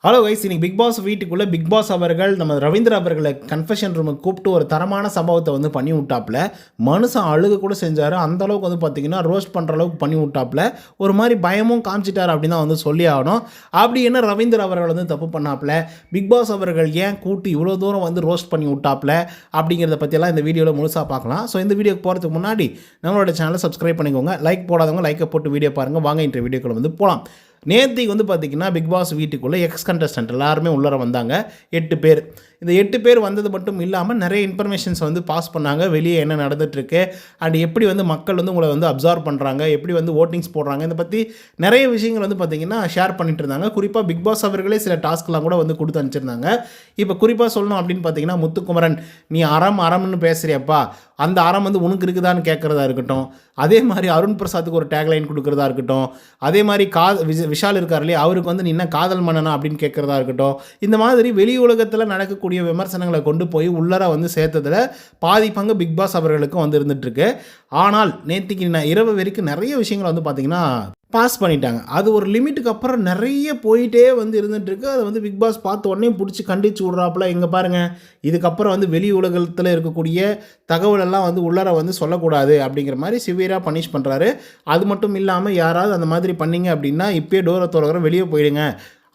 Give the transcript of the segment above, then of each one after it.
Hello guys, இன்னைக்கு big pass வீட்டுக்குள்ளே big pass அவர்கள் நம்ம ரவீந்திர அவர்களை கன்ஃபெஷன் ரூமுக்கு கூப்பிட்டு ஒரு தரமான சம்பவத்தை வந்து பண்ணி விட்டாப்புல. மனுஷன் அழுக கூட செஞ்சார். அந்தளவுக்கு வந்து பார்த்திங்கன்னா ரோஸ்ட் பண்ணுற அளவுக்கு பண்ணி விட்டாப்புல. ஒரு மாதிரி பயமும் காமிச்சிட்டார் அப்படின்னு தான் வந்து சொல்லி ஆகணும். அப்படி என்ன ரவீந்திர அவர்கள் வந்து தப்பு பண்ணாப்புல, பிக் பாஸ் அவர்கள் ஏன் கூட்டு இவ்வளோ தூரம் வந்து ரோஸ்ட் பண்ணி விட்டாப்புல அப்படிங்கிறத பற்றியெல்லாம் இந்த வீடியோவில் முழுசாக பார்க்கலாம். ஸோ இந்த வீடியோக்கு போகிறதுக்கு முன்னாடி நம்மளோட சேனலை சப்ஸ்கிரைப் பண்ணிக்கோங்க. லைக் போடாதவங்க லைக்கை போட்டு வீடியோ பாருங்கள். வாங்க இன்றைய வீடியோக்குள்ள வந்து போகலாம். நேற்றுக்கு வந்து பார்த்திங்கன்னா பிக் பாஸ் வீட்டுக்குள்ளே எக்ஸ் கண்டஸ்டன்ட் எல்லாருமே உள்ளர வந்தாங்க. 8 பேர். இந்த 8 பேர் வந்தது மட்டும் இல்லாமல் நிறைய இன்ஃபர்மேஷன்ஸ் வந்து பாஸ் பண்ணாங்க. வெளியே என்ன நடந்துகிட்ருக்கு அண்ட் எப்படி வந்து மக்கள் வந்து உங்களை வந்து அப்சர்வ் பண்ணுறாங்க, எப்படி வந்து ஓட்டிங்ஸ் போடுறாங்க, இதை பற்றி நிறைய விஷயங்கள் வந்து பார்த்திங்கன்னா ஷேர் பண்ணிட்டு இருந்தாங்க. குறிப்பாக பிக் பாஸ் அவர்களே சில டாஸ்க்லாம் கூட வந்து கொடுத்து அனுப்பிச்சிருந்தாங்க. இப்போ குறிப்பாக சொல்லணும் அப்படின்னு பார்த்தீங்கன்னா, முத்துக்குமரன் நீ அறம்னு பேசுகிறியப்பா, அந்த அறம் வந்து உனக்கு இருக்குதான்னு கேட்குறதா இருக்கட்டும். அதே மாதிரி அருண் பிரசாத்துக்கு ஒரு டேக்லைன் கொடுக்குறதா இருக்கட்டும். அதே மாதிரி விஷால் இருக்கார் இல்லையா, அவருக்கு வந்து நீ என்ன காதல் மன்னனா அப்படின்னு கேட்குறதா இருக்கட்டும். இந்த மாதிரி வெளி உலகத்தில் நடக்கக்கூடிய விமர்சனங்களை கொண்டு போய் உள்ளர வந்து சேர்த்ததில் பாதி பங்கு பிக் பாஸ் அவர்களுக்கும் வந்து இருந்துகிட்ருக்கு. ஆனால் நேற்றுக்கு இரவு வரைக்கும் நிறைய விஷயங்கள் வந்து பார்த்திங்கன்னா பாஸ் பண்ணிட்டாங்க. அது ஒரு லிமிட்டுக்கு அப்புறம் நிறைய போயிட்டே வந்து இருந்துகிட்ருக்கு. அதை வந்து பிக் பாஸ் பார்த்த உடனே பிடிச்சி கண்டிச்சு விட்றாப்புல. இங்கே பாருங்கள், இதுக்கப்புறம் வந்து வெளி உலகத்தில் இருக்கக்கூடிய தகவலெல்லாம் வந்து உள்ளர வந்து சொல்லக்கூடாது அப்படிங்கிற மாதிரி சிவியராக பனிஷ் பண்ணுறாரு. அது மட்டும் இல்லாமல் யாராவது அந்த மாதிரி பண்ணிங்க அப்படின்னா இப்போயே டோரை திறக்கிற வெளியே போயிடுங்க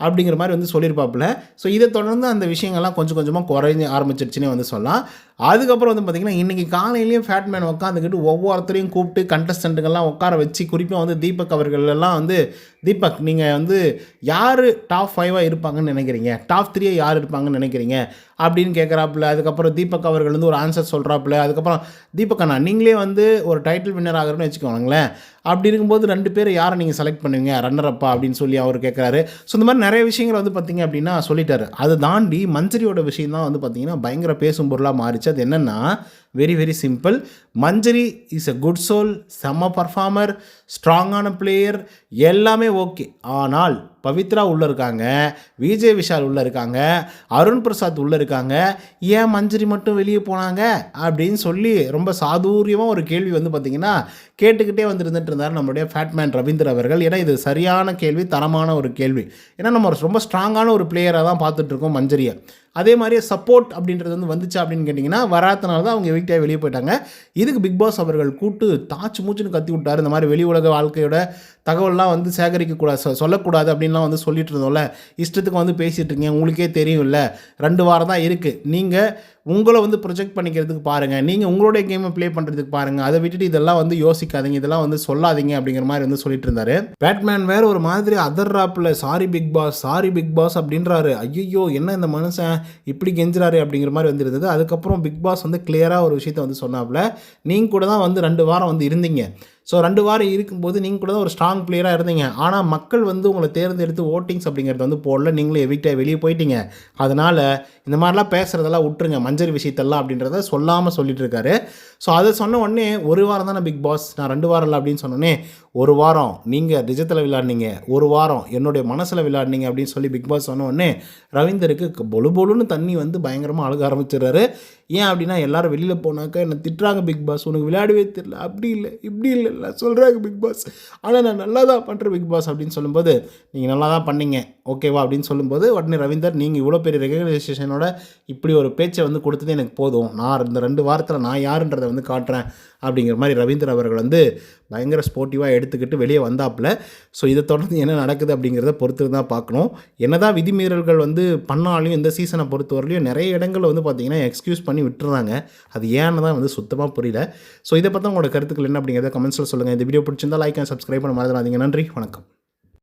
அப்படிங்கிற மாதிரி வந்து சொல்லியிருப்பாப்புல. ஸோ இதை தொடர்ந்து அந்த விஷயங்கள்லாம் கொஞ்சம் கொஞ்சமாக குறைஞ்ச ஆரம்பிச்சிருச்சுன்னே வந்து சொல்லலாம். அதுக்கப்புறம் வந்து பார்த்திங்கன்னா இன்றைக்கி காலையிலேயும் ஃபேட்மேன் உட்காந்துக்கிட்டு ஒவ்வொருத்தரையும் கூப்பிட்டு கண்டஸ்டண்ட்டுங்கள்லாம் உட்கார வச்சு, குறிப்பாக வந்து தீபக் அவர்களெல்லாம் வந்து, தீபக் நீங்கள் வந்து யார் டாப் 5 இருப்பாங்கன்னு நினைக்கிறீங்க, டாப் 3 யார் இருப்பாங்கன்னு நினைக்கிறீங்க அப்படின்னு கேட்குறாப்புல. அதுக்கப்புறம் தீபக் அவர்கள் வந்து ஒரு ஆன்சர் சொல்கிறாப்புல. அதுக்கப்புறம் தீபக் அண்ணா நீங்களே வந்து ஒரு டைட்டில் வின்னர் ஆகிறன்னு வச்சுக்கோங்களேன், அப்படி இருக்கும்போது 2 பேர் யாரை நீங்கள் செலக்ட் பண்ணுவீங்க ரன்னர் அப்பா அப்படின்னு சொல்லி அவர் கேட்குறாரு. ஸோ இந்த மாதிரி நிறைய விஷயங்கள் வந்து பார்த்திங்க அப்படின்னா சொல்லிட்டாரு. அதை தாண்டி மஞ்சரியோட விஷயம் தான் வந்து பார்த்திங்கன்னா பயங்கர பேசும் பொருளாக மாறிச்சு. அது என்னென்னா very very simple. Manjari is a good soul, செம்ம பர்ஃபார்மர், ஸ்ட்ராங்கான பிளேயர், எல்லாமே ஓகே. ஆனால் பவித்ரா உள்ளே இருக்காங்க, விஜய் விஷால் உள்ளே இருக்காங்க, அருண் பிரசாத் உள்ளே இருக்காங்க, ஏன் மஞ்சரி மட்டும் வெளியே போனாங்க அப்படின்னு சொல்லி ரொம்ப சாதுரியமாக ஒரு கேள்வி வந்து பார்த்திங்கன்னா கேட்டுக்கிட்டே வந்து இருந்துட்டு இருந்தார் நம்மளுடைய ஃபேட்மேன் ரவீந்திர அவர்கள். ஏன்னா இது சரியான கேள்வி, தரமான ஒரு கேள்வி. ஏன்னா நம்ம ரொம்ப ஸ்ட்ராங்கான ஒரு பிளேயராக தான் பார்த்துட்ருக்கோம் மஞ்சரியை. அதே மாதிரி சப்போர்ட் அப்படின்றது வந்து வந்துச்சு அப்படின்னு கேட்டிங்கன்னா வராதனால தான் அவங்க வீட்டாக வெளியே போயிட்டாங்க. இதுக்கு பிக் பாஸ் அவர்கள் கூட்டு தாச்சு மூச்சுன்னு கத்தி விட்டார். இந்த மாதிரி வெளி உலக வாழ்க்கையோட தகவல்லாம் வந்து சேகரிக்கக்கூடாது, சொல்லக்கூடாது அப்படின்லாம் வந்து சொல்லிட்டு இருந்தோம்ல. இஷ்டத்துக்கு வந்து பேசிகிட்டு இருக்கீங்க, உங்களுக்கே தெரியும்ல 2 வாரம் தான் இருக்குது. நீங்கள் உங்களை வந்து ப்ரொஜெக்ட் பண்ணிக்கிறதுக்கு பாருங்கள், நீங்கள் உங்களுடைய கேமை ப்ளே பண்ணுறதுக்கு பாருங்கள், அதை விட்டுட்டு இதெல்லாம் வந்து யோசிக்காதீங்க, இதெல்லாம் வந்து சொல்லாதீங்க அப்படிங்கிற மாதிரி வந்து சொல்லிட்டு இருந்தார். பேட்மேன் வேறு ஒரு மாதிரி அதர்ராப்பில் சாரி பிக் பாஸ் அப்படின்றாரு. ஐயோ என்ன இந்த மனுஷன் இப்படி கெஞ்சுறாரு அப்படிங்கிற மாதிரி வந்து இருந்தது. அதுக்கப்புறம் பிக் பாஸ் வந்து கிளியராக ஒரு விஷயத்தை வந்து சொன்னாப்புல, நீங்கள் கூட தான் வந்து 2 வாரம் வந்து இருந்தீங்க. ஸோ 2 வாரம் இருக்கும்போது நீங்கள் கூட தான் ஒரு ஸ்ட்ராங் பிளேயராக இருந்தீங்க. ஆனால் மக்கள் வந்து உங்களை தேர்ந்தெடுத்து ஓட்டிங்ஸ் அப்படிங்கிறது வந்து போடல, நீங்களும் எவிக்டாக வெளியே போயிட்டீங்க. அதனால் இந்த மாதிரிலாம் பேசுகிறதெல்லாம் விட்டுருங்க, மஞ்சள் விஷயத்தெல்லாம் அப்படின்றத சொல்லாமல் சொல்லிட்டு இருக்காரு. ஸோ அதை சொன்ன உடனே 1 வாரம் தானே பிக் பாஸ், நான் 2 வாரம் இல்லை அப்படின்னு சொன்னோன்னே, 1 வாரம் நீங்கள் நிஜத்தில் விளையாடினீங்க, 1 வாரம் என்னுடைய மனசில் விளையாடினீங்க அப்படின்னு சொல்லி பிக் பாஸ் சொன்ன உடனே ரவீந்தருக்கு பொலுன்னு தண்ணி வந்து பயங்கரமாக அழுக ஆரம்பிச்சிடுறாரு. ஏன் அப்படின்னா எல்லாரும் வெளியில் போனாக்கா என்னை திட்டுறாங்க, பிக் பாஸ் உனக்கு விளையாடவே தெரியல, அப்படி இல்லை இப்படி இல்லை சொல்கிறாங்க பிக் பாஸ், ஆனால் நான் நல்லா தான் பண்ணுறேன் பிக் பாஸ் அப்படின்னு சொல்லும்போது, நீங்கள் நல்லா தான் பண்ணீங்க ஓகேவா அப்படின்னு சொல்லும்போது உடனே ரவீந்தர் நீங்கள் இவ்வளோ பெரிய ரெகக்னைசேஷனோட இப்படி ஒரு பேச்சை வந்து கொடுத்தது எனக்கு போதும், நான் இந்த 2 வாரத்தில் நான் யாருன்றதை வந்து காட்டுறேன் அப்படிங்கிற மாதிரி ரவீந்தர் அவர்கள் வந்து பயங்கர ஸ்போர்ட்டிவாக எடுத்துக்கிட்டு வெளியே வந்தாப்புல. ஸோ இதை தொடர்ந்து என்ன நடக்குது அப்படிங்கிறத பொறுத்து தான் பார்க்கணும். என்னதான் விதிமீறல்கள் வந்து பண்ணாலையும் இந்த சீசனை பொறுத்தவரையிலையும் நிறைய இடங்களில் வந்து பார்த்திங்கன்னா எக்ஸ்கியூஸ் பண்ணி விட்டுறாங்க. அது ஏன்னு தான் வந்து சுத்தமாக புரியல. ஸோ இதை பற்றி உங்களோட கருத்துக்கள் என்ன அப்படிங்கிறத கமெண்ட்ஸில் சொல்லுங்கள். இந்த வீடியோ பிடிச்சிருந்தால் லைக் அண்ட் சப்ஸ்கிரைப் பண்ண மறந்துடாதீங்க. நன்றி, வணக்கம்.